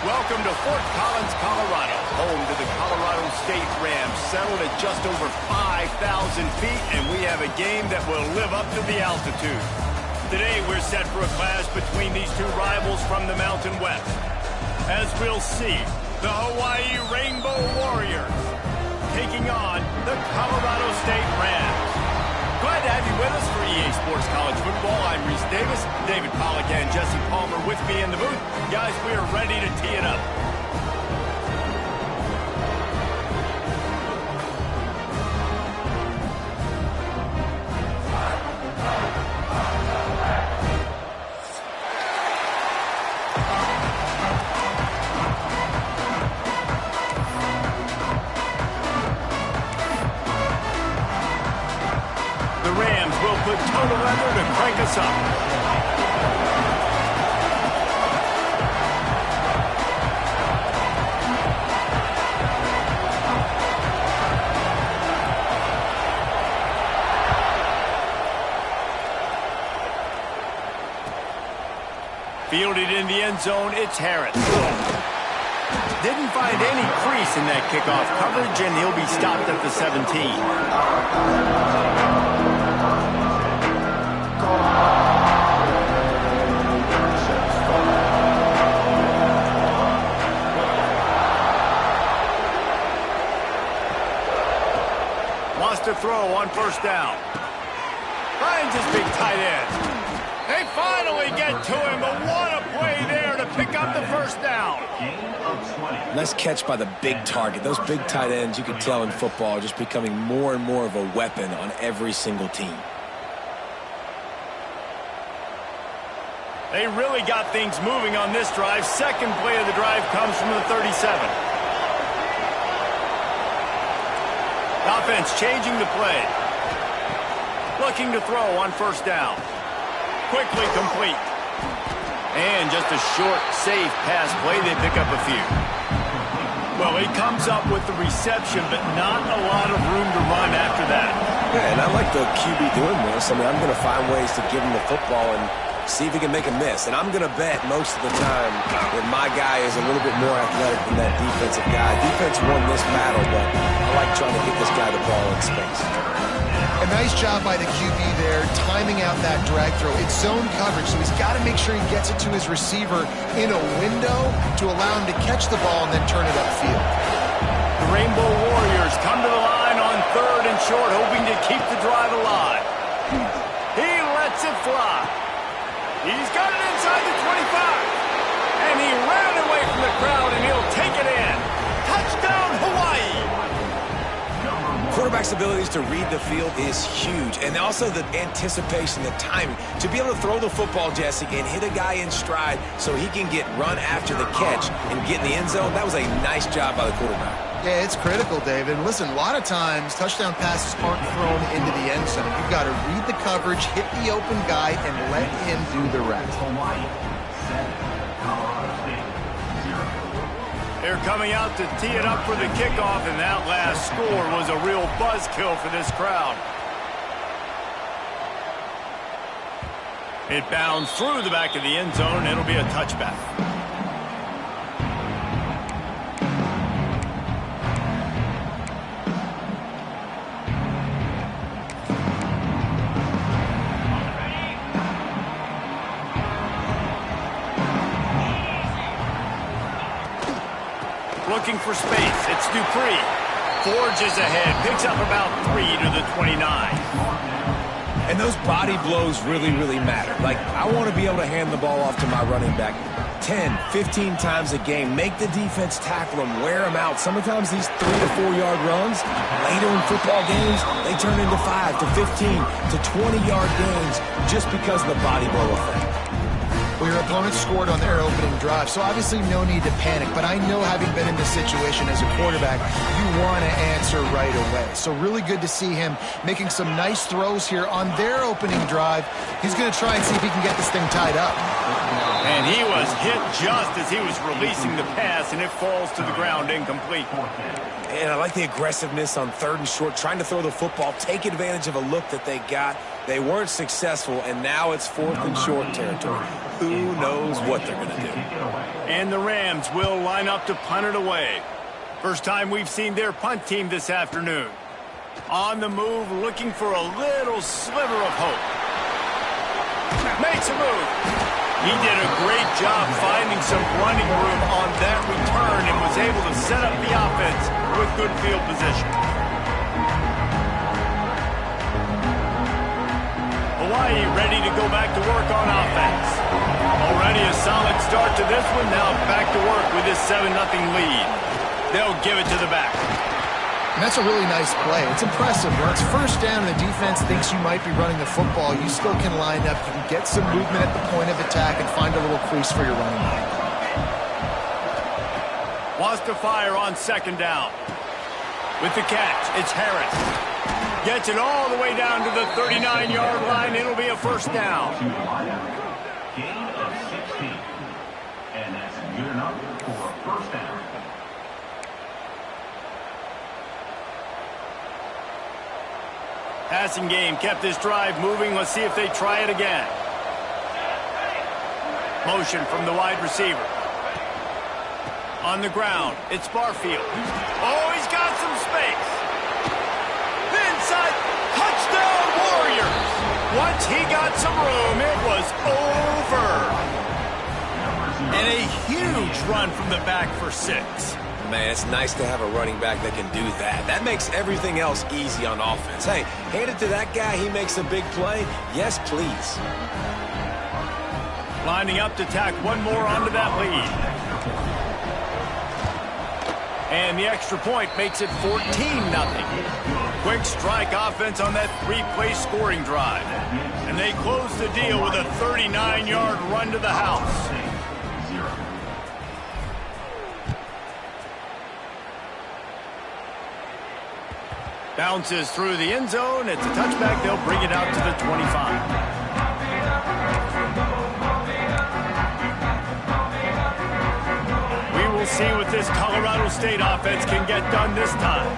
Welcome to Fort Collins, Colorado, home to the Colorado State Rams, settled at just over 5,000 feet, and we have a game that will live up to the altitude. Today, we're set for a clash between these two rivals from the Mountain West. As we'll see, the Hawaii Rainbow Warriors taking on the Colorado State Rams. Glad to have you with us for EA Sports College Football. I'm Reese Davis, David Pollack and Jesse Palmer with me in the booth. Guys, we are ready to tee it up. The Rams will put total leather to crank us up. Fielded in the end zone, it's Harris. Didn't find any crease in that kickoff coverage, and he'll be stopped at the 17. Wants to throw on first down. Finds his big tight end. They finally get to him, but what a play there to pick up the first down. Nice catch by the big target. Those big tight ends, you can tell in football, are just becoming more and more of a weapon on every single team. They really got things moving on this drive. Second play of the drive comes from the 37. Offense changing the play. Looking to throw on first down. Quickly complete. And just a short, safe pass play. They pick up a few. Well, he comes up with the reception, but not a lot of room to run after that. Yeah, and I like the QB doing this. I mean, I'm going to find ways to give him the football and see if he can make a miss. And I'm going to bet most of the time that my guy is a little bit more athletic than that defensive guy. Defense won this battle, but I like trying to get this guy the ball in space. A nice job by the QB there, timing out that drag throw. It's zone coverage, so he's got to make sure he gets it to his receiver in a window to allow him to catch the ball and then turn it upfield. The Rainbow Warriors come to the line on third and short, hoping to keep the drive alive. He lets it fly. He's got it inside the 25. And he ran away from the crowd, and he'll take it in. Touchdown, Hawaii! Quarterback's abilities to read the field is huge, and also the anticipation, the timing. To be able to throw the football, Jesse, and hit a guy in stride so he can get run after the catch and get in the end zone, that was a nice job by the quarterback. Yeah, it's critical, David. Listen, a lot of times, touchdown passes aren't thrown into the end zone. You've got to read the coverage, hit the open guy, and let him do the rest. They're coming out to tee it up for the kickoff, and that last score was a real buzzkill for this crowd. It bounds through the back of the end zone, and it'll be a touchback. Looking for space. It's Dupree. Forges ahead. Picks up about 3 to the 29. And those body blows really, really matter. Like, I want to be able to hand the ball off to my running back 10, 15 times a game. Make the defense tackle them, wear them out. Sometimes these 3 to 4 yard runs, later in football games, they turn into 5 to 15 to 20 yard gains just because of the body blow effect. Well, your opponent scored on their opening drive, so obviously no need to panic. But I know, having been in this situation as a quarterback, you want to answer right away. So really good to see him making some nice throws here on their opening drive. He's going to try and see if he can get this thing tied up. And he was hit just as he was releasing the pass, and it falls to the ground incomplete. And I like the aggressiveness on 3rd and short, trying to throw the football, take advantage of a look that they got. They weren't successful, and now it's 4th and short territory. Who knows what they're going to do? And the Rams will line up to punt it away. First time we've seen their punt team this afternoon. On the move, looking for a little sliver of hope. Makes a move. He did a great job finding some running room on that return and was able to set up the offense with good field position. Hawaii ready to go back to work on offense. Already a solid start to this one. Now back to work with this 7-0 lead. They'll give it to the back. And that's a really nice play. It's impressive. When it's first down and the defense thinks you might be running the football, you still can line up. You can get some movement at the point of attack and find a little crease for your running back. Wants to fire on 2nd down. With the catch, it's Harris. Gets it all the way down to the 39-yard line. It'll be a 1st down. Gain of 16. And that's good enough for a 1st down. Passing game kept this drive moving. Let's see if they try it again. Motion from the wide receiver. On the ground, it's Barfield. Oh, he's got some space. Inside, touchdown Warriors. Once he got some room, it was over. And a huge run from the back for 6. Man, it's nice to have a running back that can do that. That makes everything else easy on offense. Hey, hand it to that guy, he makes a big play. Yes, please. Lining up to tack one more onto that lead. And the extra point makes it 14-0. Quick strike offense on that 3-play scoring drive. And they close the deal with a 39-yard run to the house. Bounces through the end zone. It's a touchback. They'll bring it out to the 25. We will see what this Colorado State offense can get done this time.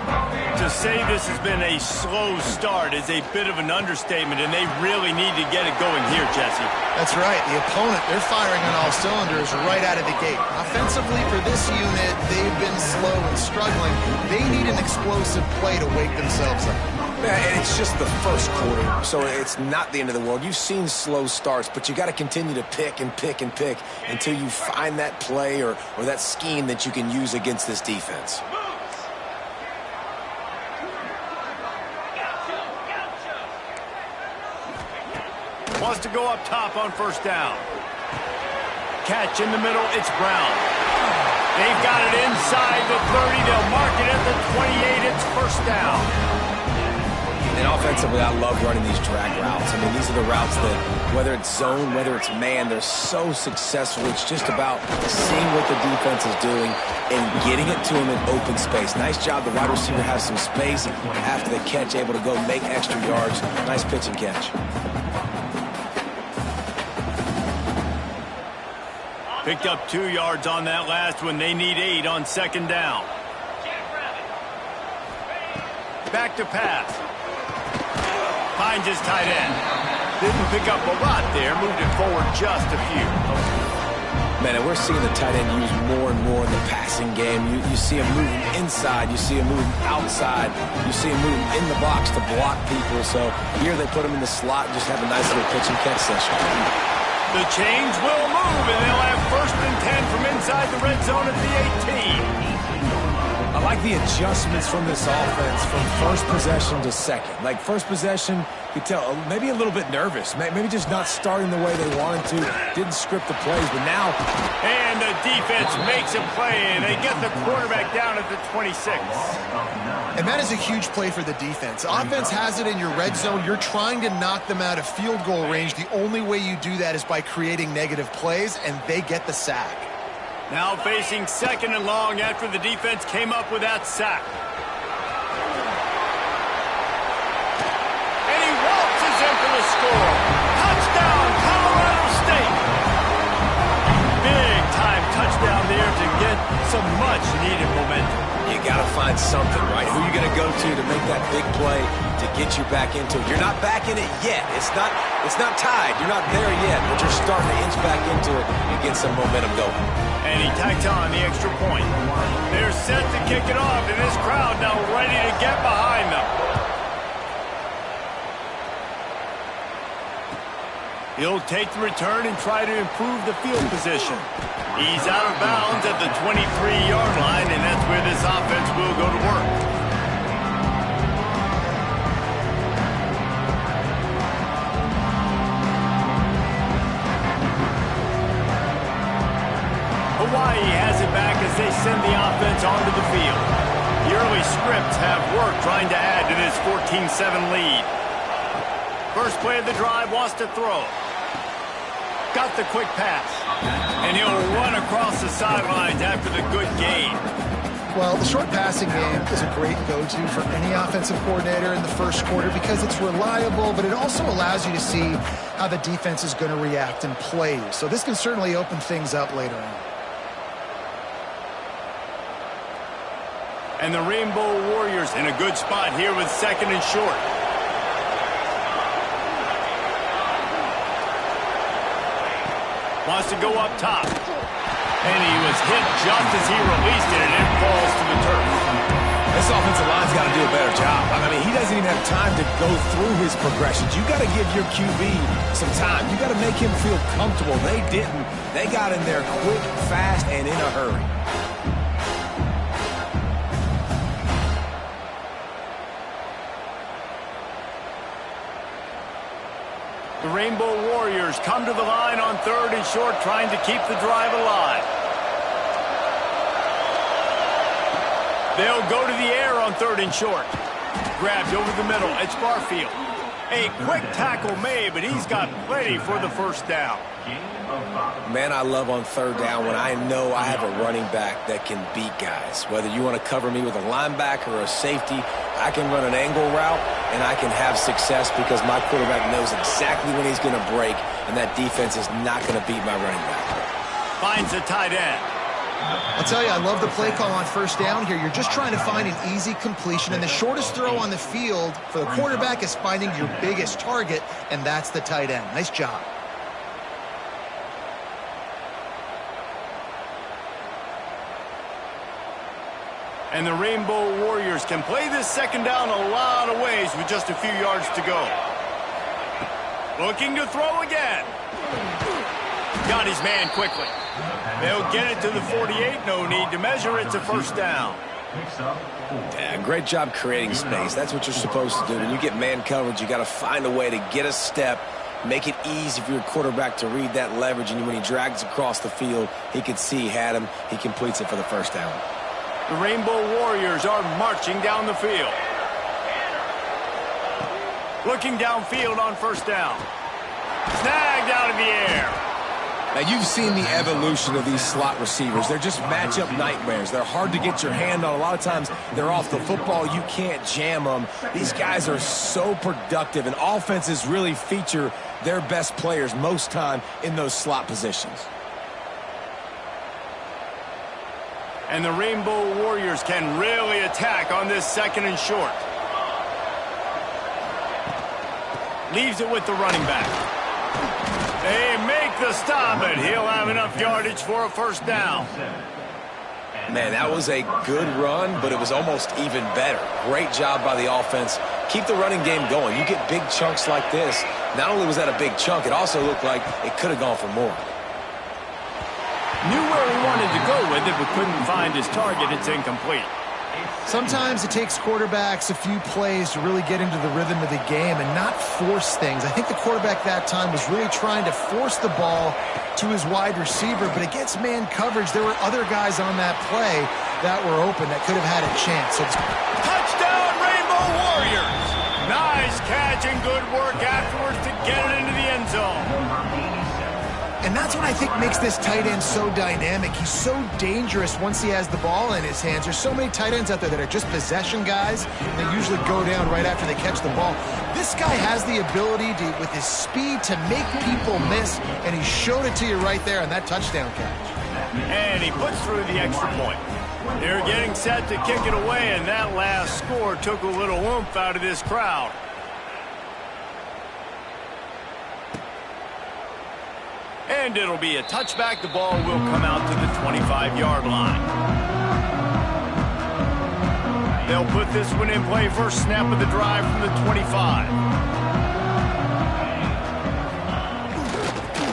To say this has been a slow start is a bit of an understatement, and they really need to get it going here, Jesse. That's right. The opponent, they're firing on all cylinders right out of the gate. Offensively, for this unit, they've been slow and struggling. They need an explosive play to wake themselves up. And it's just the first quarter, so it's not the end of the world. You've seen slow starts, but you got to continue to pick and pick and pick until you find that play or that scheme that you can use against this defense. Wants to go up top on 1st down. Catch in the middle, it's Brown. They've got it inside the 30. They'll mark it at the 28. It's 1st down. And offensively, I love running these drag routes. I mean, these are the routes that, whether it's zone, whether it's man, they're so successful. It's just about seeing what the defense is doing and getting it to them in open space. Nice job. The wide receiver has some space after the catch, able to go make extra yards. Nice pitch and catch. Picked up 2 yards on that last one. They need 8 on 2nd down. Back to pass. Finds his tight end. Didn't pick up a lot there. Moved it forward just a few. Man, and we're seeing the tight end used more and more in the passing game. You see him moving inside. You see him moving outside. You see him moving in the box to block people. So here they put him in the slot and just have a nice little pitch and catch session. The chains will move, and they'll have 1st and 10 from inside the red zone at the 18. I like the adjustments from this offense from first possession to second. Like first possession, you could tell maybe a little bit nervous. Maybe just not starting the way they wanted to. Didn't script the plays, but now. And the defense makes a play, and they get the quarterback down at the 26. And that is a huge play for the defense. Offense has it in your red zone. You're trying to knock them out of field goal range. The only way you do that is by creating negative plays, and they get the sack. Now facing 2nd and long after the defense came up with that sack. And he waltzes in for the score. Touchdown, Colorado State. some much-needed momentum. You got to find something, right? Who are you going to go to make that big play to get you back into it? You're not back in it yet. It's not tied. You're not there yet, but you're starting to inch back into it and get some momentum going. And he tacks on the extra point. They're set to kick it off, and this crowd now ready to get behind them. He'll take the return and try to improve the field position. He's out of bounds at the 23-yard line, and that's where this offense will go to work. Hawaii has it back as they send the offense onto the field. The early scripts have worked trying to add to this 14-7 lead. First play of the drive, wants to throw. Got the quick pass. And he'll run across the sidelines after the good gain. Well, the short passing game is a great go-to for any offensive coordinator in the first quarter because it's reliable, but it also allows you to see how the defense is going to react and play. So this can certainly open things up later on. And the Rainbow Warriors in a good spot here with second and short. Wants to go up top. And he was hit just as he released it, and it falls to the turf. This offensive line's got to do a better job. I mean, he doesn't even have time to go through his progressions. You got to give your QB some time. You got to make him feel comfortable. They didn't. They got in there quick, fast, and in a hurry. The Rainbow Warriors come to the line on third and short, trying to keep the drive alive. They'll go to the air on third and short. Grabbed over the middle. It's Barfield. A quick tackle made, but he's got plenty for the first down. Man, I love on third down when I know I have a running back that can beat guys. Whether you want to cover me with a linebacker or a safety, I can run an angle route, and I can have success because my quarterback knows exactly when he's going to break, and that defense is not going to beat my running back. Finds a tight end. I'll tell you, I love the play call on first down here. You're just trying to find an easy completion, and the shortest throw on the field for the quarterback is finding your biggest target, and that's the tight end. Nice job. And the Rainbow Warriors can play this second down a lot of ways with just a few yards to go. Looking to throw again. Got his man quickly. They'll get it to the 48. No need to measure. It's a first down. Yeah, great job creating space. That's what you're supposed to do. When you get man coverage, you got to find a way to get a step, make it easy for your quarterback to read that leverage, and when he drags across the field, he can see he had him. He completes it for the first down. The Rainbow Warriors are marching down the field. Looking downfield on first down. Snagged out of the air. Now, you've seen the evolution of these slot receivers. They're just matchup nightmares. They're hard to get your hand on. A lot of times, they're off the football. You can't jam them. These guys are so productive, and offenses really feature their best players most time in those slot positions. And the Rainbow Warriors can really attack on this second and short. Leaves it with the running back. They make the stop, and he'll have enough yardage for a first down. Man, that was a good run, but it was almost even better. Great job by the offense. Keep the running game going. You get big chunks like this. Not only was that a big chunk, it also looked like it could have gone for more. Knew where he wanted to go with it, but couldn't find his target. It's incomplete. Sometimes it takes quarterbacks a few plays to really get into the rhythm of the game and not force things. I think the quarterback that time was really trying to force the ball to his wide receiver, but against man coverage, there were other guys on that play that were open that could have had a chance. So touchdown, Rainbow Warriors! Nice catch and good work afterwards to get it into the end zone. And that's what I think makes this tight end so dynamic. He's so dangerous once he has the ball in his hands. There's so many tight ends out there that are just possession guys. They usually go down right after they catch the ball. This guy has the ability to, with his speed, to make people miss, and he showed it to you right there on that touchdown catch. And he puts through the extra point. They're getting set to kick it away, and that last score took a little oomph out of this crowd. And it'll be a touchback. The ball will come out to the 25-yard line. They'll put this one in play. First snap of the drive from the 25.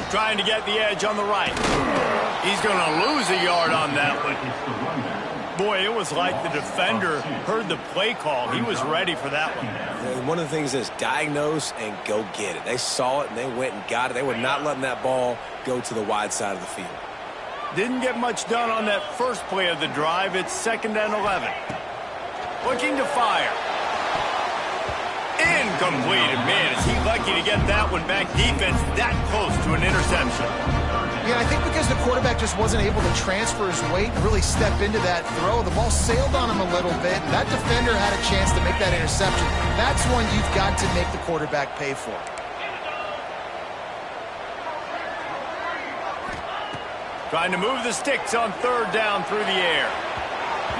Trying to get the edge on the right. He's going to lose a yard on that one. Boy, it was like the defender heard the play call. He was ready for that one. And one of the things is diagnose and go get it. They saw it and they went and got it. They were not letting that ball go to the wide side of the field. Didn't get much done on that first play of the drive. It's 2nd and 11. Looking to fire. Incomplete. Man, is he lucky to get that one back. Defense that close to an interception. Yeah, I think because the quarterback just wasn't able to transfer his weight and really step into that throw, the ball sailed on him a little bit, and that defender had a chance to make that interception. That's one you've got to make the quarterback pay for. Trying to move the sticks on 3rd down through the air.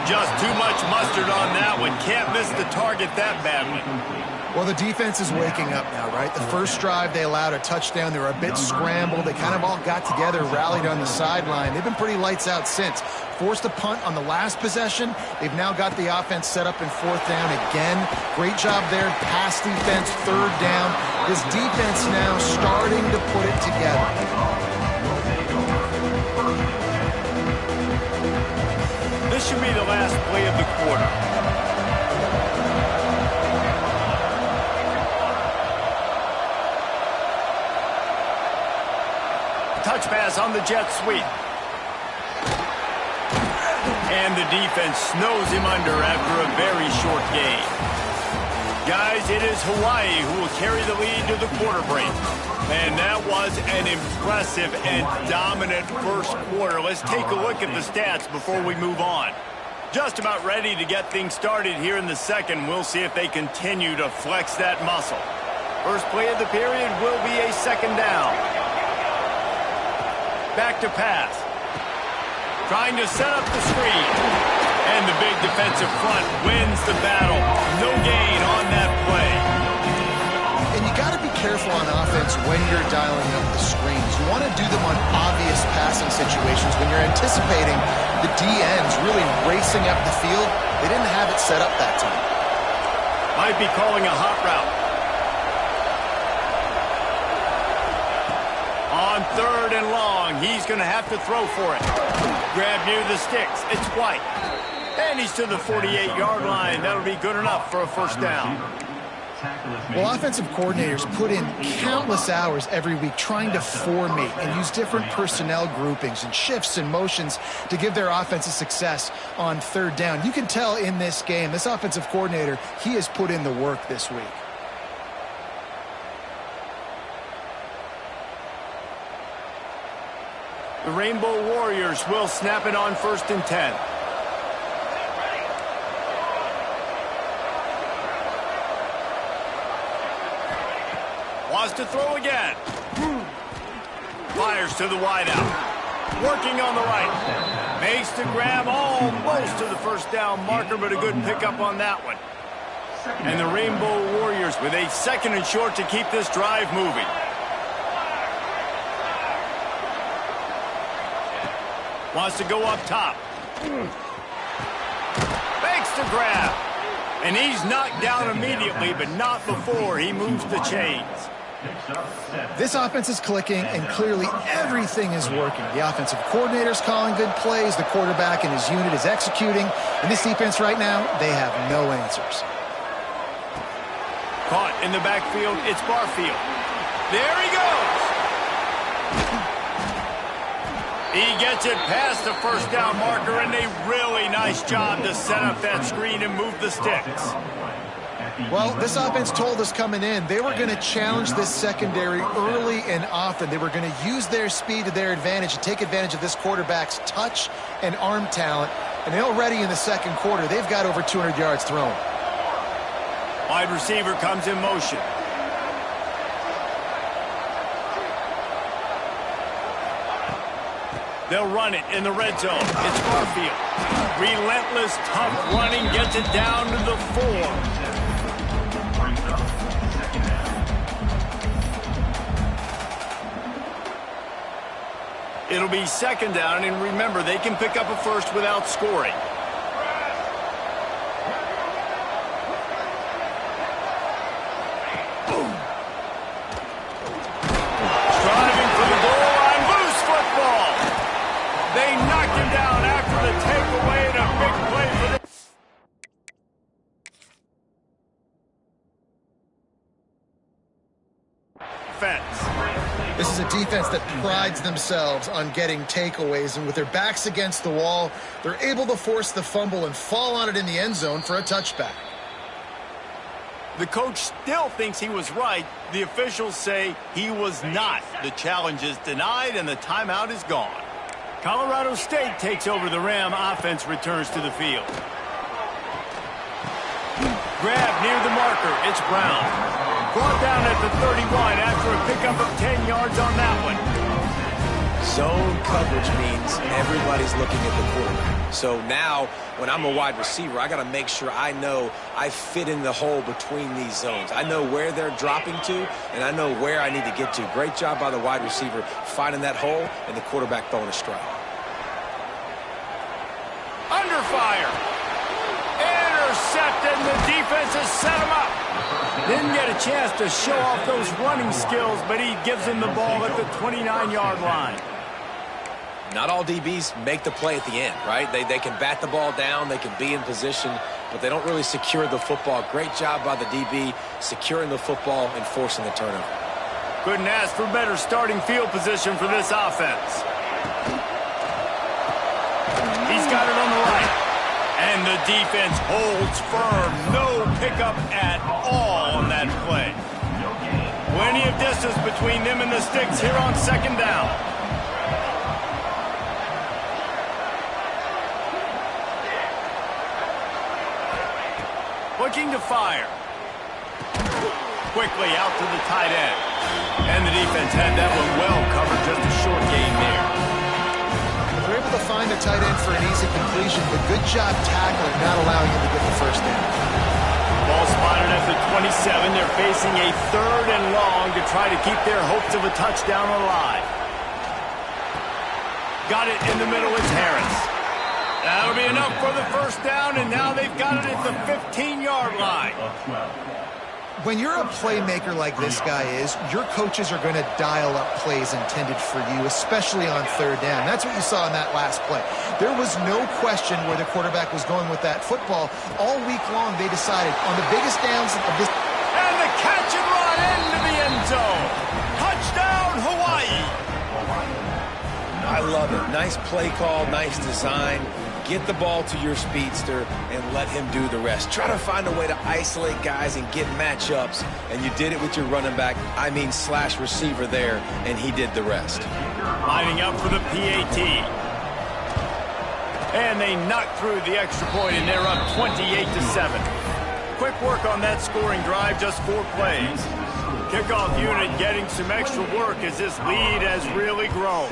Just too much mustard on that one. Can't miss the target that badly. Well, the defense is waking up now, right? The first drive, they allowed a touchdown. They were a bit scrambled. They kind of all got together, rallied on the sideline. They've been pretty lights out since. Forced a punt on the last possession. They've now got the offense set up in 4th down again. Great job there. Pass defense, 3rd down. This defense now starting to put it together. This should be the last play of the quarter. Touch pass on the jet sweep. And the defense snows him under after a very short game. Guys, it is Hawaii who will carry the lead to the quarter break. And that was an impressive and dominant first quarter. Let's take a look at the stats before we move on. Just about ready to get things started here in the second. We'll see if they continue to flex that muscle. First play of the period will be a 2nd down. Back to pass. Trying to set up the screen. And the big defensive front wins the battle. No gain on that play. And you got to be careful on offense when you're dialing up the screens. You want to do them on obvious passing situations when you're anticipating the DNs really racing up the field. They didn't have it set up that time. Might be calling a hot route. On 3rd and long, he's going to have to throw for it. Grab near the sticks. It's White. And he's to the 48-yard line. That'll be good enough for a 1st down. Well, offensive coordinators put in countless hours every week trying to formate and use different personnel groupings and shifts and motions to give their offensive success on 3rd down. You can tell in this game, this offensive coordinator, he has put in the work this week. The Rainbow Warriors will snap it on 1st and 10. Wants to throw again. Fires to the wideout. Working on the right. Makes the grab almost to the 1st down marker, but a good pickup on that one. And the Rainbow Warriors with a 2nd and short to keep this drive moving. Wants to go up top. Makes the grab. And he's knocked down immediately, but not before he moves the chains. This offense is clicking, and clearly everything is working. The offensive coordinator's calling good plays. The quarterback and his unit is executing. And this defense right now, they have no answers. Caught in the backfield, it's Barfield. There he goes. He gets it past the 1st down marker, and a really nice job to set up that screen and move the sticks. Well, this offense told us coming in they were going to challenge this secondary early and often. They were going to use their speed to their advantage and take advantage of this quarterback's touch and arm talent. And already in the 2nd quarter, they've got over 200 yards thrown. Wide receiver comes in motion. They'll run it in the red zone. It's Garfield. Relentless, tough running gets it down to the 4. It'll be second down, and remember, they can pick up a first without scoring. Boom. Striving for the goal line, loose football. They knocked him down after the takeaway, and a big play for the defense. This is a defense that prides themselves on getting takeaways, and with their backs against the wall, they're able to force the fumble and fall on it in the end zone for a touchback. The coach still thinks he was right. The officials say he was not. The challenge is denied, and the timeout is gone. Colorado State takes over. The Ram offense returns to the field. Grab near the marker. It's Brown. Brought down at the 31 after a pickup of 10 yards on that one. Zone coverage means everybody's looking at the quarterback. So now, when I'm a wide receiver, I got to make sure I know I fit in the hole between these zones. I know where they're dropping to, and I know where I need to get to. Great job by the wide receiver finding that hole, and the quarterback throwing a strike. Under fire. Intercepted, and the defense has set him up. Didn't get a chance to show off those running skills, but he gives him the ball at the 29-yard line. Not all DBs make the play at the end, right? They can bat the ball down, they can be in position, but they don't really secure the football. Great job by the DB securing the football and forcing the turnover. Couldn't ask for better starting field position for this offense. He's got it on the right. And the defense holds firm. No pickup at all on that play. Plenty of distance between them and the sticks here on second down. Looking to fire. Quickly out to the tight end. And the defense had that one well covered. Just a short gain there. They're able to find a tight end for an easy completion, but good job tackling, not allowing him to get the first down. Ball spotted at the 27. They're facing a 3rd and long to try to keep their hopes of a touchdown alive. Got it in the middle. It's Harris. That'll be enough for the first down, and now they've got it at the 15-yard line. When you're a playmaker like this guy is, your coaches are going to dial up plays intended for you, especially on 3rd down. That's what you saw in that last play. There was no question where the quarterback was going with that football. All week long, they decided on the biggest downs of this. And the catch and run into the end zone. Touchdown, Hawaii. I love it. Nice play call, nice design. Get the ball to your speedster and let him do the rest. Try to find a way to isolate guys and get matchups, and you did it with your running back, / receiver there, and he did the rest. Lining up for the PAT. And they knocked through the extra point, and they're up 28-7. Quick work on that scoring drive, just 4 plays. Kickoff unit getting some extra work as this lead has really grown.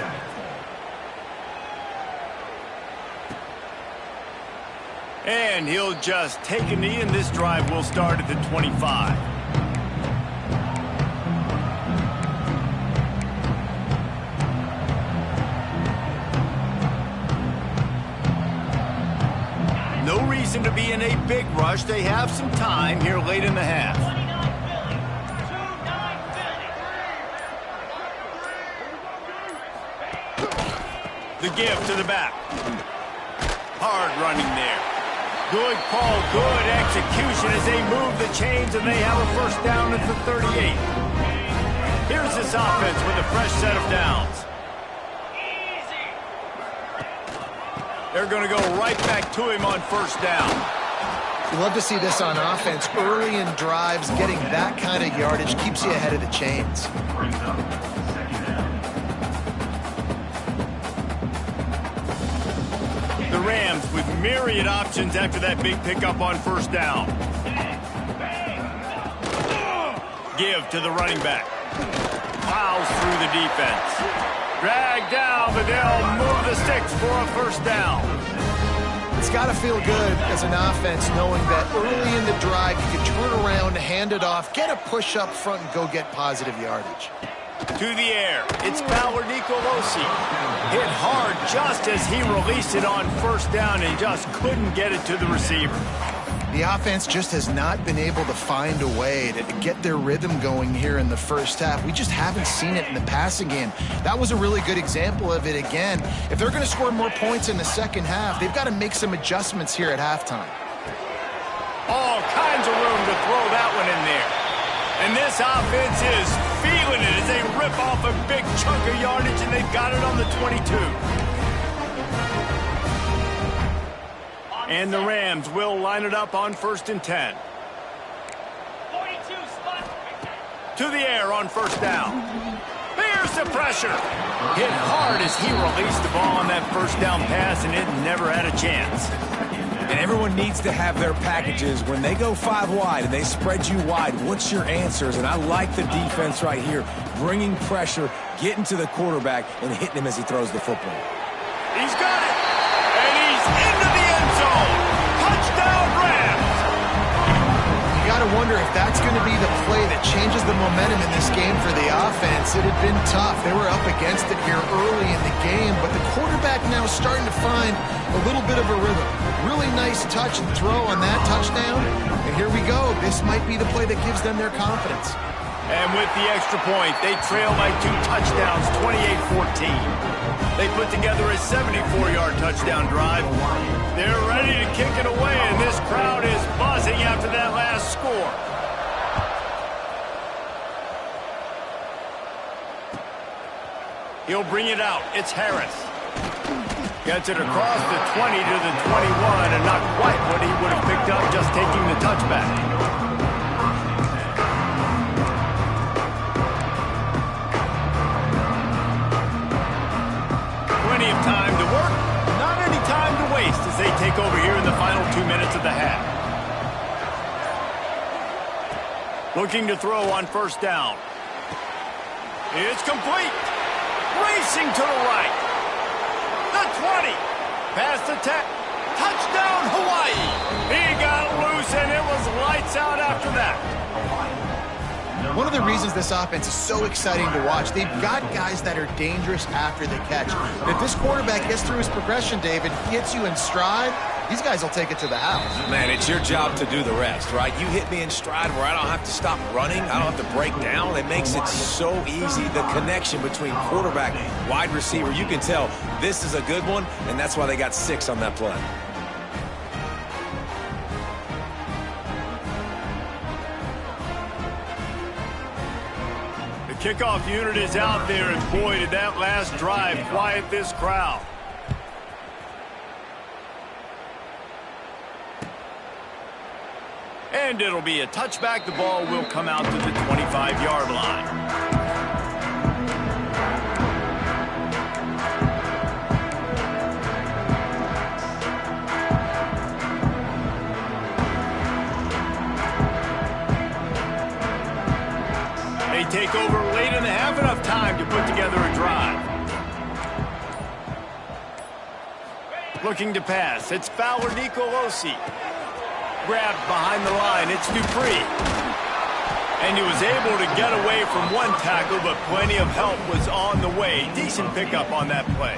And he'll just take a knee, and this drive will start at the 25. No reason to be in a big rush. They have some time here late in the half. The give to the back. Hard running there. Good call, good execution as they move the chains, and they have a first down at the 38. Here's this offense with a fresh set of downs. They're going to go right back to him on first down. You love to see this on offense. Early in drives, getting that kind of yardage keeps you ahead of the chains. The Rams with myriad options after that big pickup on first down. Give to the running back. Plows through the defense. Dragged down, but they'll move the sticks for a first down. It's got to feel good as an offense knowing that early in the drive you can turn around, hand it off, get a push up front, and go get positive yardage. To the air, it's Fowler Nicolosi. Hit hard just as he released it on first down and just couldn't get it to the receiver. The offense just has not been able to find a way to get their rhythm going here in the first half. We just haven't seen it in the passing game. That was a really good example of it again. If they're going to score more points in the second half, they've got to make some adjustments here at halftime. All kinds of room to throw that one in there. And this offense is feeling it as they rip off a big chunk of yardage, and they've got it on the 22. And the Rams will line it up on 1st and 10. 42 spot. To the air on first down. There's the pressure. Hit hard as he released the ball on that first down pass, and it never had a chance. And everyone needs to have their packages. When they go 5 wide and they spread you wide, what's your answers? And I like the defense right here, bringing pressure, getting to the quarterback, and hitting him as he throws the football. He's got it. And he's into the end zone. Touchdown, Rams. You got to wonder if that's going to be the play that changes the momentum in this game for the offense. It had been tough. They were up against it here early in the game, but the quarterback now starting to find a little bit of a rhythm. Really nice touch and throw on that touchdown. And here we go. This might be the play that gives them their confidence. And with the extra point, they trail by 2 touchdowns, 28-14. They put together a 74-yard touchdown drive. They're ready to kick it away, and this crowd is buzzing after that last score. He'll bring it out. It's Harris. Gets it across the 20 to the 21, and not quite what he would have picked up just taking the touchback. Plenty of time to work, not any time to waste as they take over here in the final 2 minutes of the half. Looking to throw on first down. It's complete. Racing to the right. The 20. Past the 10. Touchdown, Hawaii. He got loose, and it was lights out after that. One of the reasons this offense is so exciting to watch, they've got guys that are dangerous after the catch. And if this quarterback gets through his progression, David, hits you in stride, these guys will take it to the house. Man, it's your job to do the rest, right? You hit me in stride where I don't have to stop running. I don't have to break down. It makes it so easy. The connection between quarterback, wide receiver, you can tell this is a good one, and that's why they got 6 on that play. The kickoff unit is out there, and boy, did that last drive quiet this crowd. And it'll be a touchback. The ball will come out to the 25-yard line. They take over late in the half, enough time to put together a drive. Looking to pass. It's Fowler Nicolosi. Grabbed behind the line. It's Dupree. And he was able to get away from one tackle, but plenty of help was on the way. Decent pickup on that play.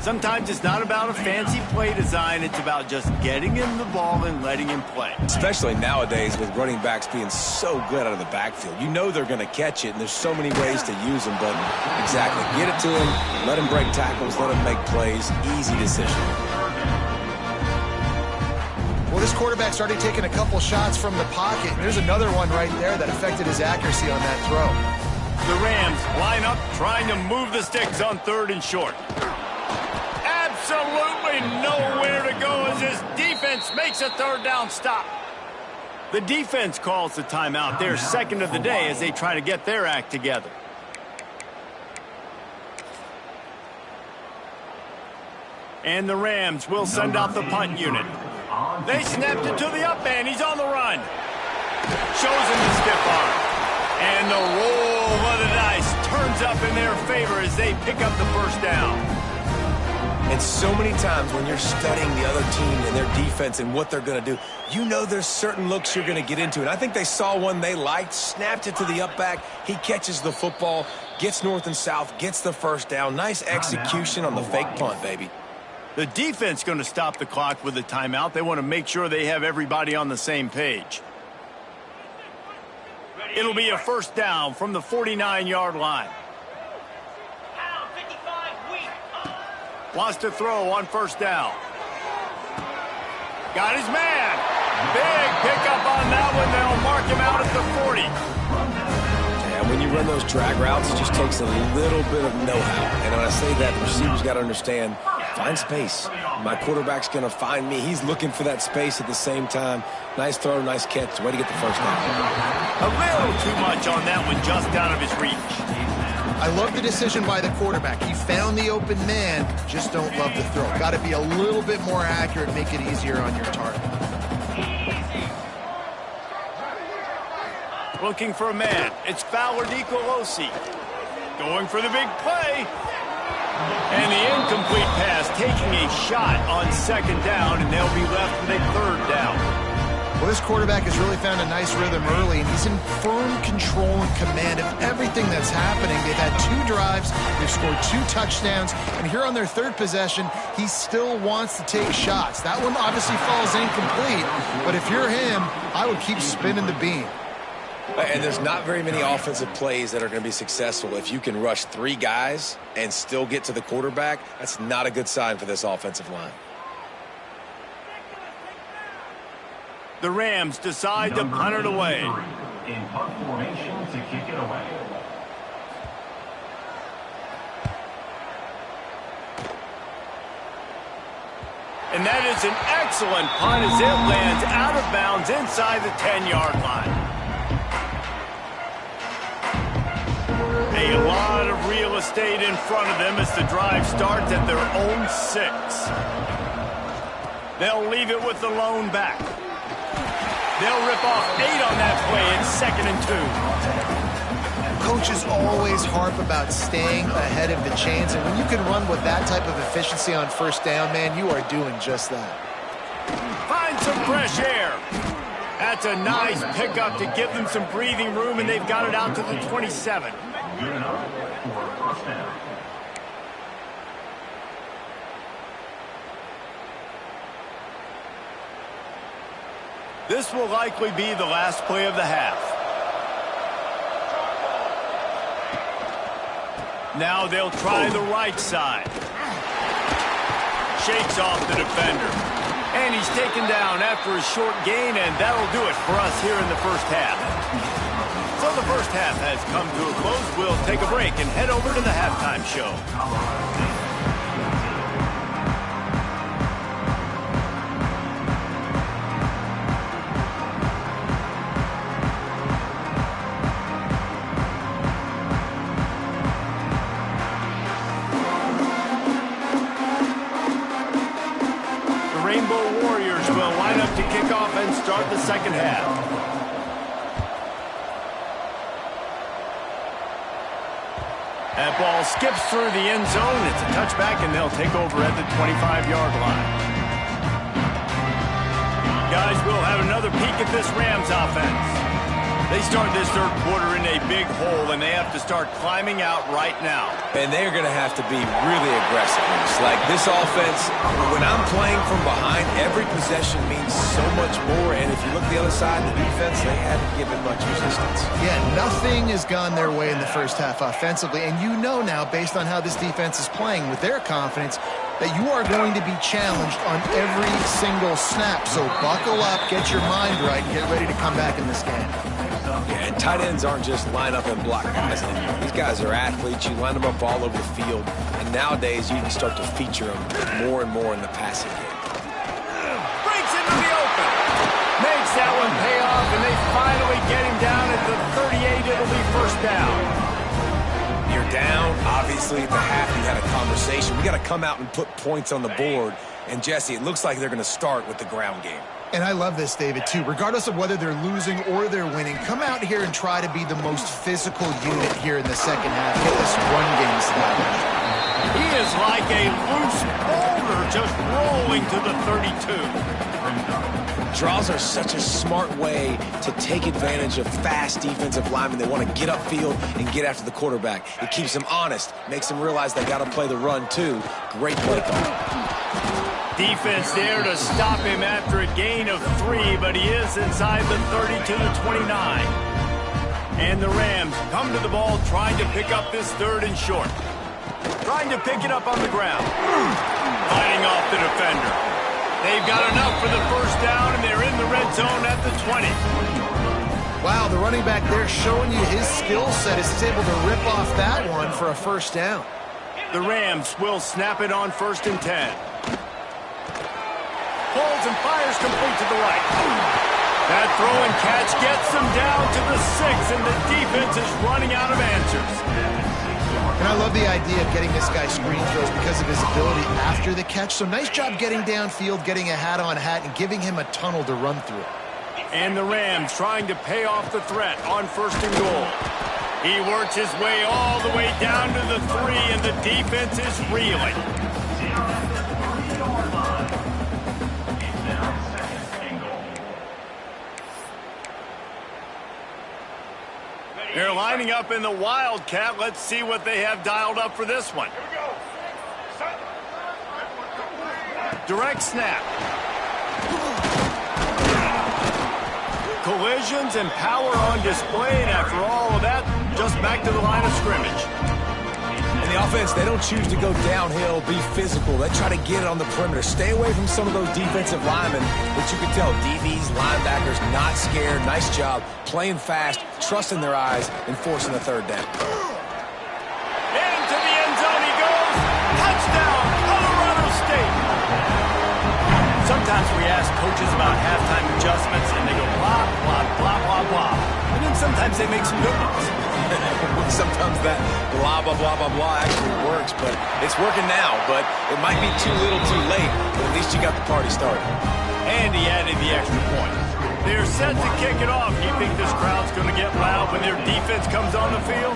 Sometimes it's not about a fancy play design. It's about just getting him the ball and letting him play. Especially nowadays with running backs being so good out of the backfield. You know they're going to catch it, and there's so many ways to use them. But exactly, get it to him, let him break tackles, let him make plays. Easy decision. Well, this quarterback started taking a couple shots from the pocket. There's another one right there that affected his accuracy on that throw. The Rams line up, trying to move the sticks on 3rd and short. Absolutely nowhere to go as this defense makes a 3rd down stop. The defense calls the timeout. Their 2nd of the day as they try to get their act together. And the Rams will send out the punt unit. They snapped it to the up man. He's on the run. Shows him the stiff arm. And the roll of the dice turns up in their favor as they pick up the first down. And so many times when you're studying the other team and their defense and what they're going to do, you know there's certain looks you're going to get into. And I think they saw one they liked, snapped it to the up back. He catches the football, gets north and south, gets the first down. Nice execution on the fake punt, baby. The defense going to stop the clock with a timeout. They want to make sure they have everybody on the same page. It'll be a first down from the 49-yard line. Wants to throw on first down. Got his man. Big pickup on that one. They'll mark him out at the 40. And when you run those drag routes, it just takes a little bit of know-how. And when I say that, the receiver's got to understand, find space. My quarterback's going to find me. He's looking for that space at the same time. Nice throw, nice catch. Way to get the first down. A little too much on that one, just out of his reach. I love the decision by the quarterback. He found the open man, just don't love the throw. Got to be a little bit more accurate, make it easier on your target. Looking for a man. It's Fowler Nicolosi. Going for the big play. And the incomplete pass, taking a shot on second down, and they'll be left with a third down. Well, this quarterback has really found a nice rhythm early, and he's in firm control and command of everything that's happening. They've had 2 drives, they've scored 2 touchdowns, and here on their third possession, he still wants to take shots. That one obviously falls incomplete, but if you're him, I would keep spinning the beam. And there's not very many offensive plays that are going to be successful. If you can rush 3 guys and still get to the quarterback, that's not a good sign for this offensive line. The Rams decide to punt it away. In punt formation to kick it away. And that is an excellent punt as it lands out of bounds inside the 10-yard line. A lot of real estate in front of them as the drive starts at their own 6. They'll leave it with the lone back. They'll rip off 8 on that play. It's 2nd and 2. Coaches always harp about staying ahead of the chains, and when you can run with that type of efficiency on first down, man, you are doing just that. Find some fresh air. That's a nice pickup to give them some breathing room, and they've got it out to the 27. Good enough for first down. This will likely be the last play of the half. Now they'll try the right side. Shakes off the defender. And he's taken down after a short gain, and that'll do it for us here in the first half. So the first half has come to a close. We'll take a break and head over to the halftime show. To kick off and start the second half. That ball skips through the end zone. It's a touchback, and they'll take over at the 25-yard line. Guys, we'll have another peek at this Rams offense. They start this third quarter in a big hole, and they have to start climbing out right now. And they're going to have to be really aggressive. It's like this offense, when I'm playing from behind, every possession means so much more. And if you look the other side, the defense, they haven't given much resistance. Yeah, nothing has gone their way in the first half offensively. And you know now, based on how this defense is playing with their confidence, that you are going to be challenged on every single snap. So buckle up, get your mind right, and get ready to come back in this game. Yeah, and tight ends aren't just line up and block guys anymore. These guys are athletes. You line them up all over the field. And nowadays, you can start to feature them more and more in the passing game. Breaks into the open. Makes that one pay off, and they finally get him down at the 38. It'll be first down. You're down. Obviously, at the half, you had a conversation. We got to come out and put points on the board. And, Jesse, it looks like they're going to start with the ground game. And I love this, David, too. Regardless of whether they're losing or they're winning, come out here and try to be the most physical unit here in the second half. Get this run game started. He is like a loose boulder just rolling to the 32. Draws are such a smart way to take advantage of fast defensive linemen. They want to get upfield and get after the quarterback. It keeps them honest, makes them realize they got to play the run, too. Great play call. Defense there to stop him after a gain of 3, but he is inside the 30 to the 29. And the Rams come to the ball trying to pick up this 3rd and short. Trying to pick it up on the ground. Fighting off the defender. They've got enough for the 1st down, and they're in the red zone at the 20. Wow, the running back there showing you his skill set is able to rip off that one for a 1st down. The Rams will snap it on 1st and 10. Pulls and fires complete to the right. That throw and catch gets them down to the 6, and the defense is running out of answers. And I love the idea of getting this guy screen throws because of his ability after the catch. So nice job getting downfield, getting a hat-on-hat, and giving him a tunnel to run through. And the Rams trying to pay off the threat on 1st and goal. He works his way all the way down to the 3, and the defense is reeling. They're lining up in the Wildcat. Let's see what they have dialed up for this one. Direct snap. Collisions and power on display, and after all of that, just back to the line of scrimmage. And the offense, they don't choose to go downhill, be physical. They try to get it on the perimeter. Stay away from some of those defensive linemen, but you can tell DBs, linebackers, not scared. Nice job playing fast, trusting their eyes, and forcing the 3rd down. Into the end zone he goes. Touchdown, Colorado State. Sometimes we ask coaches about halftime adjustments, and they go blah, blah, blah, blah, blah. And then sometimes they make some good ones. Sometimes that blah, blah, blah, blah, blah actually works, but it's working now. But it might be too little too late, but at least you got the party started. And he added the extra point. They're set to kick it off. You think this crowd's going to get loud when their defense comes on the field?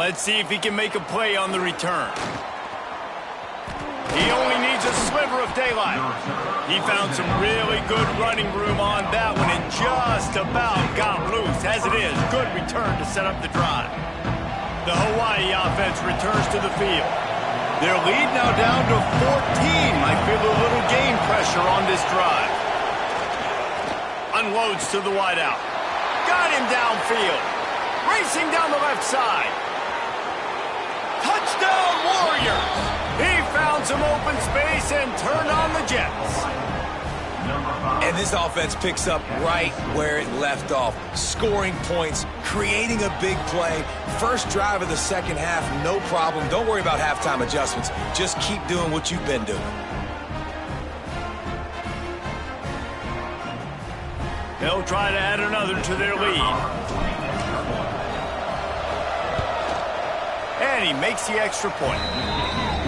Let's see if he can make a play on the return. He only needs a sliver of daylight. He found some really good running room on that one and just about got loose. As it is, good return to set up the drive. The Hawaii offense returns to the field. Their lead now down to 14. Might feel a little game pressure on this drive. Unloads to the wideout. Got him downfield. Racing down the left side. Touchdown, Warriors! He found some open space and turned on the Jets. And this offense picks up right where it left off. Scoring points, creating a big play. First drive of the second half, no problem. Don't worry about halftime adjustments. Just keep doing what you've been doing. They'll try to add another to their lead. And he makes the extra point.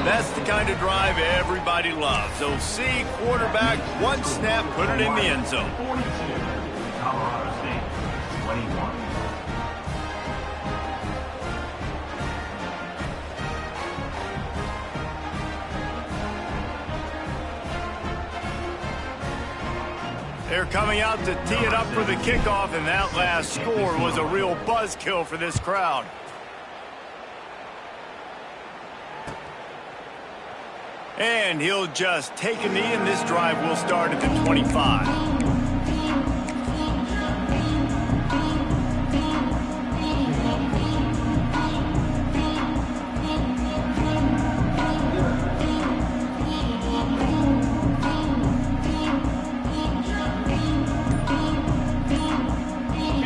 That's the kind of drive everybody loves. So see, quarterback, one snap, put it in the end zone. 42, Colorado State, 21. They're coming out to tee it up for the kickoff, and that last score was a real buzzkill for this crowd. And he'll just take a knee, and this drive will start at the 25.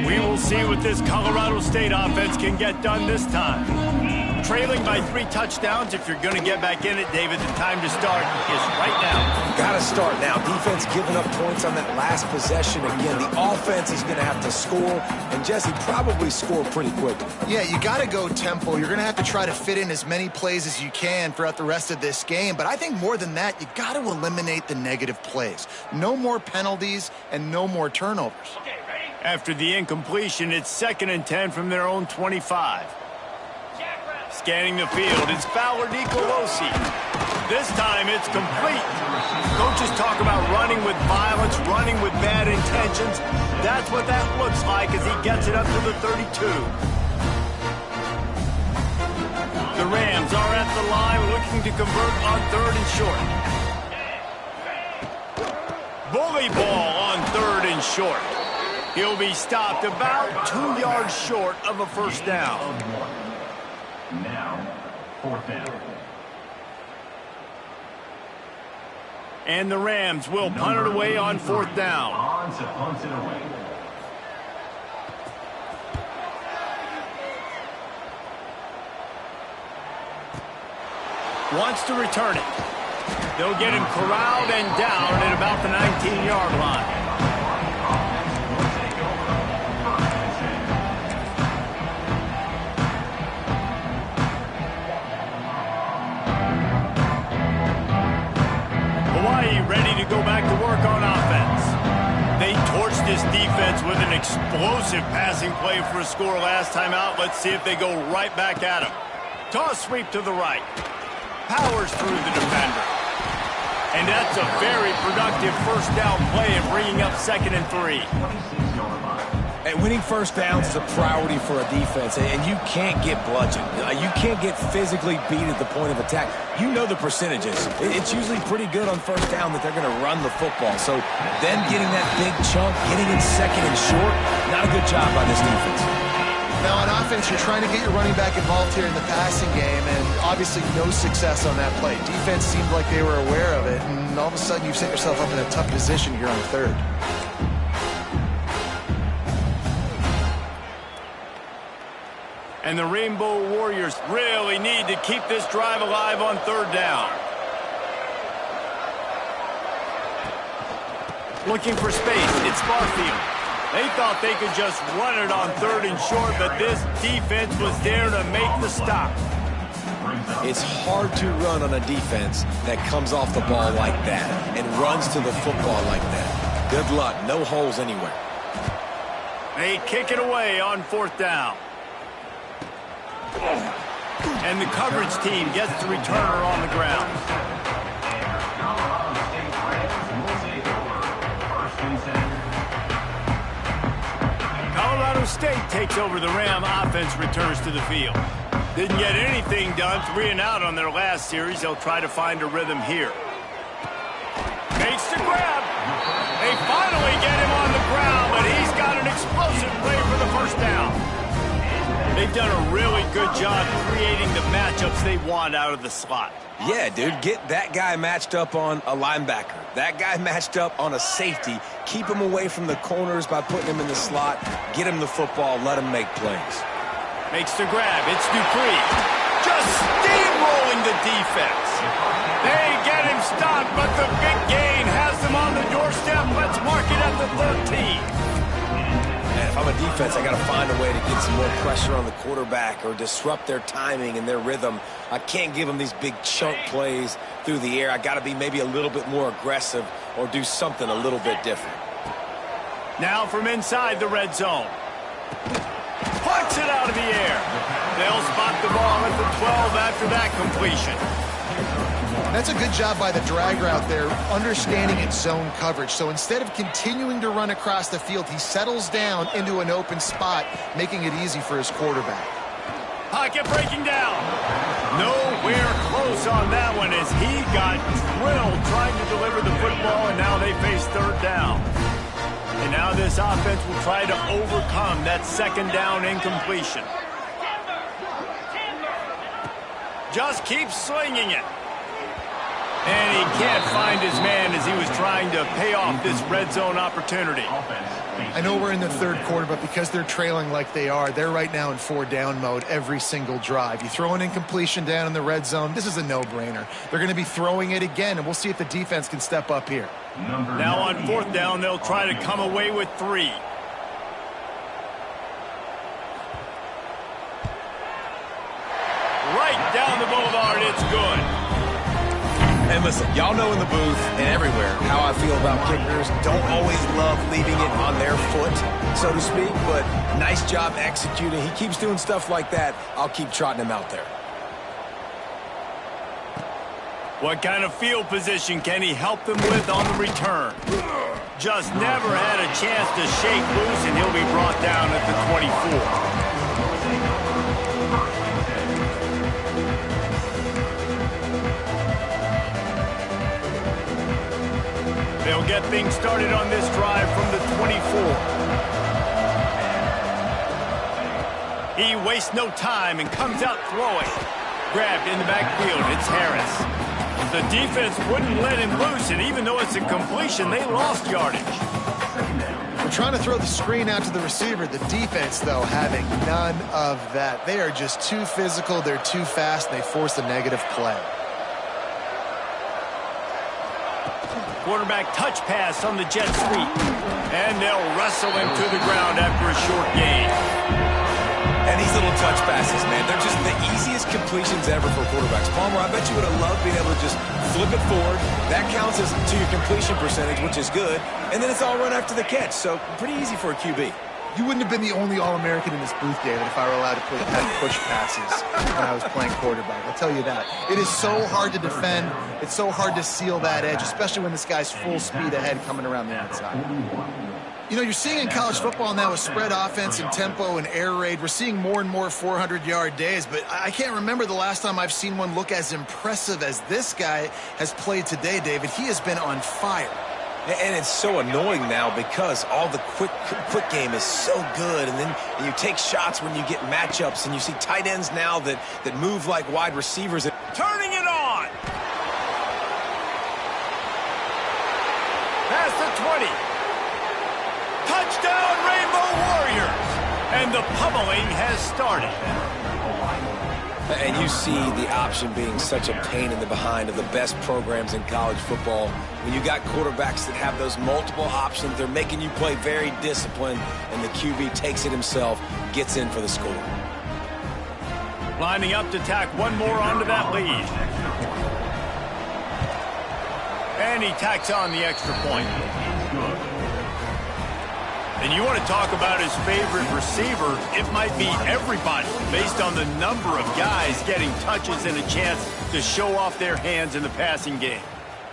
We will see what this Colorado State offense can get done this time. trailing by 3 touchdowns. If you're going to get back in it, David, the time to start is right now. Got to start now. Defense giving up points on that last possession. Again, the offense is going to have to score, and Jesse probably score pretty quickly. Yeah, you got to go tempo. You're going to have to try to fit in as many plays as you can throughout the rest of this game. But I think more than that, you got to eliminate the negative plays. No more penalties and no more turnovers. Okay, ready? After the incompletion, it's 2nd and 10 from their own 25. Scanning the field, it's Fowler Nicolosi. This time it's complete. Coaches talk about running with violence, running with bad intentions. That's what that looks like as he gets it up to the 32. The Rams are at the line looking to convert on 3rd and short. Bully ball on 3rd and short. He'll be stopped about 2 yards short of a first down. Now, 4th down. And the Rams will punt it away on 4th down. On to punt it away. Wants to return it. They'll get him corralled and down at about the 19-yard line. Hawaii ready to go back to work on offense. They torched this defense with an explosive passing play for a score last time out. Let's see if they go right back at him. Toss sweep to the right. Powers through the defender. And that's a very productive first down play and bringing up 2nd and 3. And winning first downs is a priority for a defense, and you can't get bludgeoned. You can't get physically beat at the point of attack. You know the percentages. It's usually pretty good on first down that they're going to run the football. So them getting that big chunk, getting it 2nd and short, not a good job by this defense. Now on offense, you're trying to get your running back involved here in the passing game, and obviously no success on that play. Defense seemed like they were aware of it, and all of a sudden you've set yourself up in a tough position here on 3rd. And the Rainbow Warriors really need to keep this drive alive on 3rd down. Looking for space, it's Barfield. They thought they could just run it on 3rd and short, but this defense was there to make the stop. It's hard to run on a defense that comes off the ball like that and runs to the football like that. Good luck, no holes anywhere. They kick it away on 4th down. And the coverage team gets the returner on the ground. Colorado State takes over the Ram offense, returns to the field. Didn't get anything done, 3 and out on their last series. They'll try to find a rhythm here. Makes the grab. They finally get him on the ground, but he's got an explosive play for the first down. They've done a really good job creating the matchups they want out of the slot. Yeah, dude, get that guy matched up on a linebacker. That guy matched up on a safety. Keep him away from the corners by putting him in the slot. Get him the football. Let him make plays. Makes the grab. It's Dupree. Just steamrolling the defense. They get him stopped, but the big gain has them on the doorstep. Let's mark it at the 13. And if I'm a defense, I got to find a way to get some more pressure on the quarterback or disrupt their timing and their rhythm. I can't give them these big chunk plays through the air. I got to be maybe a little bit more aggressive or do something a little bit different. Now from inside the red zone. Puts it out of the air. They'll spot the ball at the 12 after that completion. That's a good job by the drag route there, understanding its zone coverage. So instead of continuing to run across the field, he settles down into an open spot, making it easy for his quarterback. Pocket breaking down. Nowhere close on that one as he got drilled trying to deliver the football, and now they face 3rd down. And now this offense will try to overcome that 2nd down incompletion. Just keep slinging it. And he can't find his man as he was trying to pay off this red zone opportunity. Offense I know we're in the third quarter, but because they're trailing like they are, they're right now in 4-down mode every single drive. You throw an incompletion down in the red zone, this is a no-brainer. They're going to be throwing it again, and we'll see if the defense can step up here. Now on 4th down, they'll try to come away with 3. Right down the boulevard, it's good. And listen, y'all know in the booth and everywhere how I feel about kickers. Don't always love leaving it on their foot, so to speak, but nice job executing. He keeps doing stuff like that. I'll keep trotting him out there. What kind of field position can he help them with on the return? Just never had a chance to shake loose, and he'll be brought down at the 24. They'll get things started on this drive from the 24. He wastes no time and comes out throwing. Grabbed in the backfield, it's Harris. The defense wouldn't let him loose, and even though it's a completion, they lost yardage. We're trying to throw the screen out to the receiver. The defense, though, having none of that. They are just too physical, they're too fast, and they force a negative play. Quarterback touch pass on the jet sweep. And they'll wrestle him to the ground after a short gain. And these little touch passes, man, they're just the easiest completions ever for quarterbacks. Palmer, I bet you would have loved being able to just flip it forward. That counts as to your completion percentage, which is good. And then it's all run after the catch, so pretty easy for a QB. You wouldn't have been the only All-American in this booth, David, if I were allowed to push passes when I was playing quarterback. I'll tell you that. It is so hard to defend. It's so hard to seal that edge, especially when this guy's full speed ahead coming around the outside. You know, you're seeing in college football now with spread offense and tempo and air raid, we're seeing more and more 400-yard days, but I can't remember the last time I've seen one look as impressive as this guy has played today, David. He has been on fire. And it's so annoying now because all the quick game is so good, and then you take shots when you get matchups, and you see tight ends now that move like wide receivers. Turning it on! Past the 20. Touchdown, Rainbow Warriors! And the pummeling has started. And you see the option being such a pain in the behind of the best programs in college football. When you got quarterbacks that have those multiple options, they're making you play very disciplined, and the QB takes it himself, gets in for the score. Lining up to tack one more onto that lead. And he tacks on the extra point. And you want to talk about his favorite receiver, it might be everybody, based on the number of guys getting touches and a chance to show off their hands in the passing game.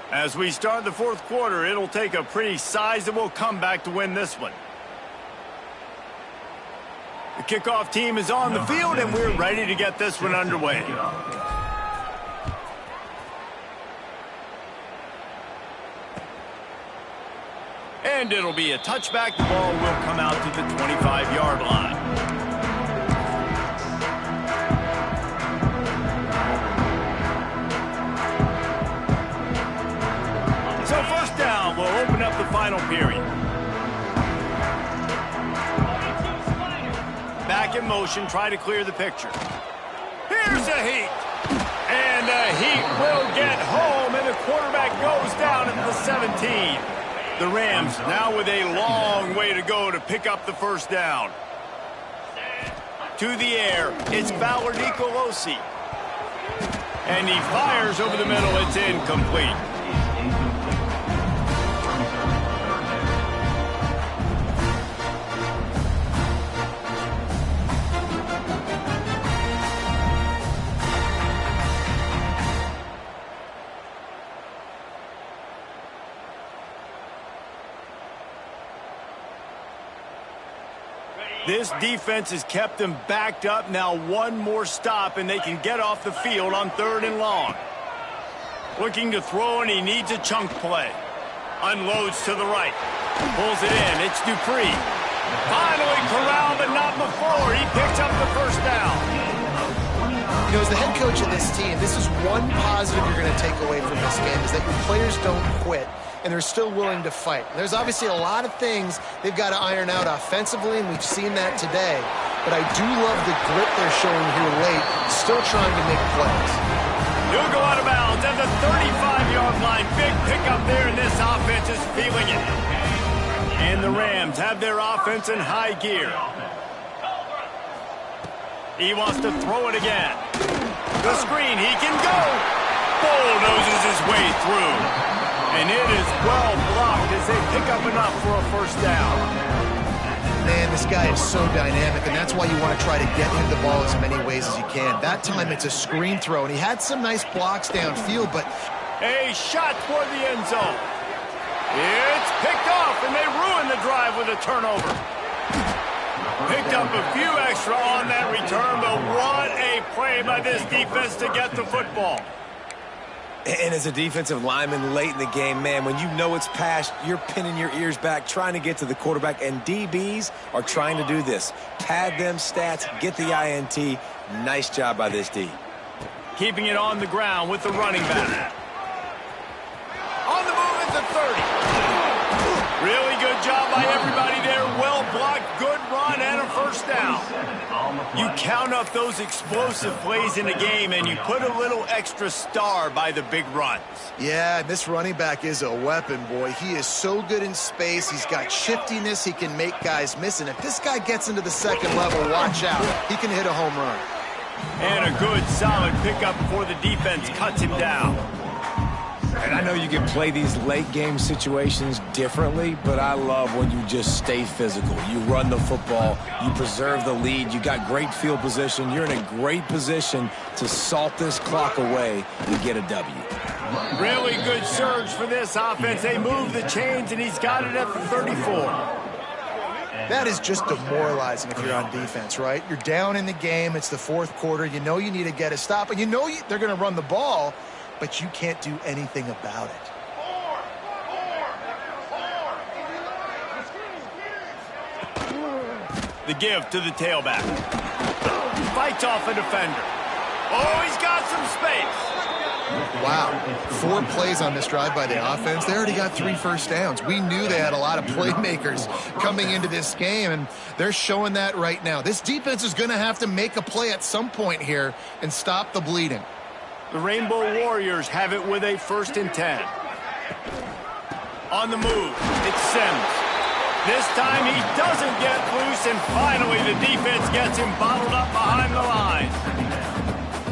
As we start the 4th quarter, it'll take a pretty sizable comeback to win this one. The kickoff team is on the field, and we're ready to get this one underway. And it'll be a touchback. The ball will come out to the 25-yard line. So 1st down will open up the final period. Back in motion, try to clear the picture. Here's a heat. And the heat will get home, and the quarterback goes down at the 17. The Rams now with a long way to go to pick up the 1st down. To the air, it's Fowler Nicolosi. And he fires over the middle, it's incomplete. This defense has kept them backed up. Now one more stop, and they can get off the field on 3rd and long. Looking to throw, and he needs a chunk play. Unloads to the right. Pulls it in. It's Dupree. Finally corralled, but not before. He picks up the 1st down. You know, as the head coach of this team, this is one positive you're going to take away from this game, is that your players don't quit. and they're still willing to fight. There's obviously a lot of things they've got to iron out offensively, and we've seen that today. But I do love the grit they're showing here late, still trying to make plays. He'll go out of bounds at the 35-yard line. Big pickup there, and this offense is feeling it. And the Rams have their offense in high gear. He wants to throw it again. The screen, he can go. Bulldozes his way through. And it is well blocked as they pick up enough for a first down. Man, this guy is so dynamic, and that's why you want to try to get him the ball as many ways as you can. That time it's a screen throw, and he had some nice blocks downfield, but... A shot toward the end zone. It's picked off, and they ruin the drive with a turnover. Picked up a few extra on that return, but what a play by this defense to get the football. And as a defensive lineman late in the game, man, when you know it's past, you're pinning your ears back, trying to get to the quarterback, and DBs are trying to do this. Pad them stats, get the INT. Nice job by this D. Keeping it on the ground with the running back. On the move at the 30. Really good job by everybody there. Well blocked, good run, and a first down. You count up those explosive plays in a game, and you put a little extra star by the big runs. Yeah, this running back is a weapon, boy. He is so good in space. He's got shiftiness. He can make guys miss. And if this guy gets into the second level, watch out. He can hit a home run. And a good, solid pickup before the defense cuts him down. And I know you can play these late game situations differently, but I love when you just stay physical. You run the football, you preserve the lead, you got great field position, you're in a great position to salt this clock away and get a W. Really good surge for this offense. They move the chains, and he's got it at the 34. That is just demoralizing if you're on defense, right? You're down in the game. It's the fourth quarter. You know you need to get a stop, and you know they're going to run the ball, but you can't do anything about it. The give to the tailback. Fights off a defender. Oh, he's got some space. Wow, 4 plays on this drive by the offense. They already got 3 first downs. We knew they had a lot of playmakers coming into this game, and they're showing that right now. This defense is going to have to make a play at some point here and stop the bleeding. The Rainbow Warriors have it with a 1st and 10. On the move, it's Sims. This time he doesn't get loose, and finally the defense gets him bottled up behind the line.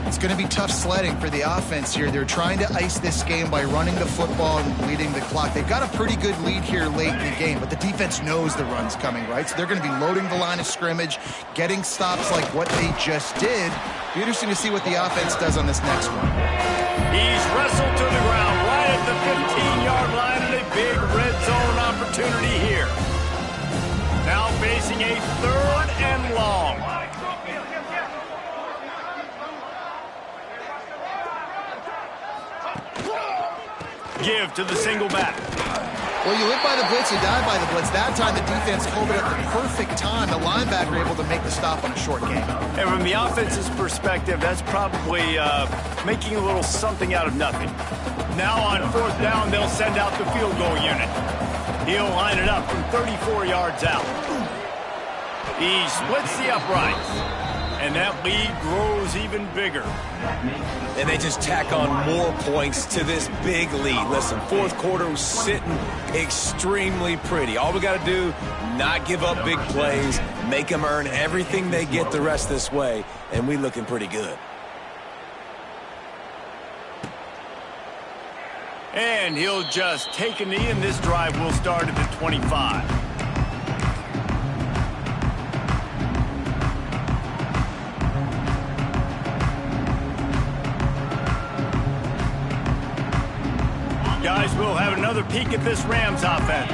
It's going to be tough sledding for the offense here. They're trying to ice this game by running the football and bleeding the clock. They've got a pretty good lead here late in the game, but the defense knows the run's coming, right? So they're going to be loading the line of scrimmage, getting stops like what they just did. Be interesting to see what the offense does on this next one. He's wrestled to the ground right at the 15-yard line, and a big red zone opportunity here. Now facing a 3rd and long. Give to the single back. Well, you live by the blitz, you die by the blitz. That time the defense called it at the perfect time. The linebacker able to make the stop on a short game. And from the offense's perspective, that's probably making a little something out of nothing. Now on 4th down, they'll send out the field goal unit. He'll line it up from 34 yards out. He splits the uprights, and that lead grows even bigger. And they just tack on more points to this big lead. Listen, 4th quarter was sitting extremely pretty. All we got to do, not give up big plays, make them earn everything they get the rest this way, and we looking pretty good. And he'll just take a knee, and this drive will start at the 25. Guys, we'll have another peek at this Rams offense.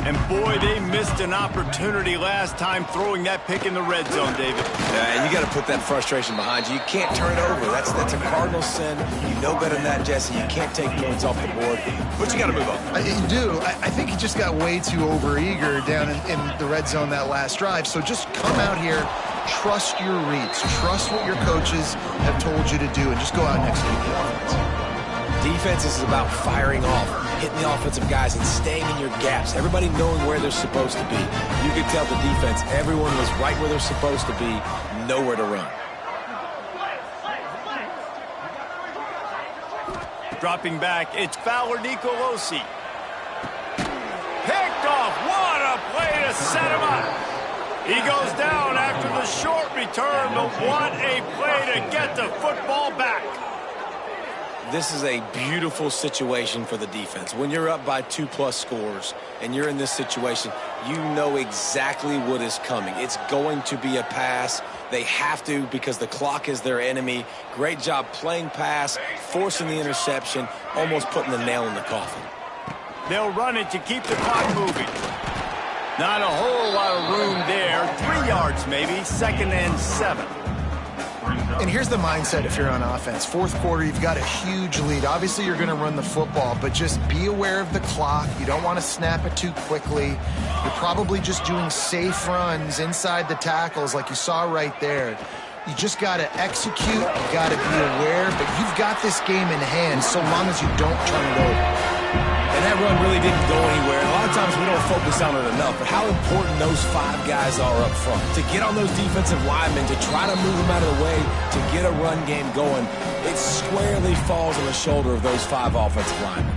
And boy, they missed an opportunity last time throwing that pick in the red zone, David. And you got to put that frustration behind you. You can't turn it over. That's a cardinal sin. You know better than that, Jesse. You can't take points off the board. But you got to move on. You do. I think he just got way too overeager down in the red zone that last drive. So just come out here, trust your reads, trust what your coaches have told you to do, and just go out and execute the offense. Defense is about firing off, hitting the offensive guys, and staying in your gaps. Everybody knowing where they're supposed to be. You could tell the defense, everyone was right where they're supposed to be, nowhere to run. Dropping back, it's Fowler Nicolosi. Picked off. What a play to set him up. He goes down after the short return, but what a play to get the football back. This is a beautiful situation for the defense. When you're up by 2+ scores and you're in this situation, you know exactly what is coming. It's going to be a pass. They have to because the clock is their enemy. Great job playing pass, forcing the interception, almost putting the nail in the coffin. They'll run it to keep the clock moving. Not a whole lot of room there. 3 yards maybe, 2nd and 7. And here's the mindset if you're on offense. Fourth quarter, you've got a huge lead. Obviously, you're going to run the football, but just be aware of the clock. You don't want to snap it too quickly. You're probably just doing safe runs inside the tackles like you saw right there. You just got to execute. You got to be aware, but you've got this game in hand so long as you don't turn it over. And that run really didn't go anywhere. And a lot of times we don't focus on it enough, but how important those 5 guys are up front. To get on those defensive linemen, to try to move them out of the way, to get a run game going, it squarely falls on the shoulder of those 5 offensive linemen.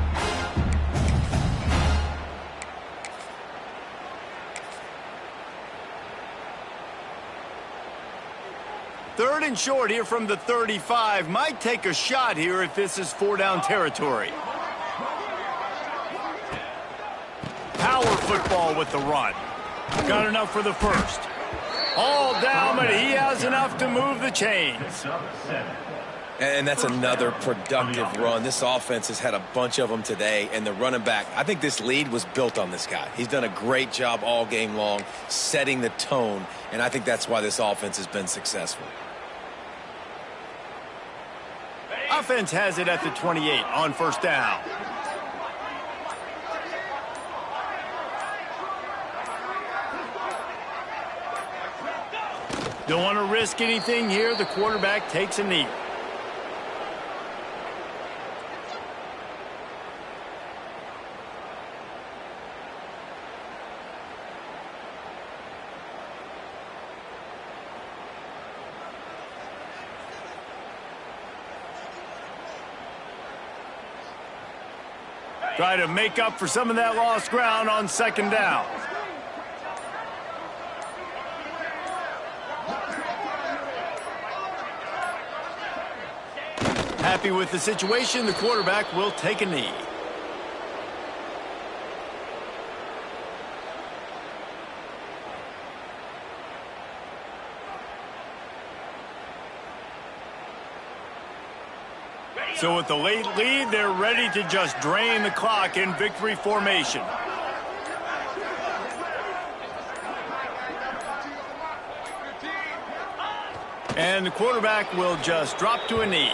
Third and short here from the 35. Might take a shot here if this is 4-down territory. Power football with the run. Got enough for the first. All down, but he has enough to move the chains. And that's another productive run. This offense has had a bunch of them today, and the running back, I think this lead was built on this guy. He's done a great job all game long, setting the tone, and I think that's why this offense has been successful. Offense has it at the 28 on 1st down. Don't want to risk anything here. The quarterback takes a knee. Try to make up for some of that lost ground on 2nd down. Happy with the situation, the quarterback will take a knee. So with the late lead, they're ready to just drain the clock in victory formation. And the quarterback will just drop to a knee.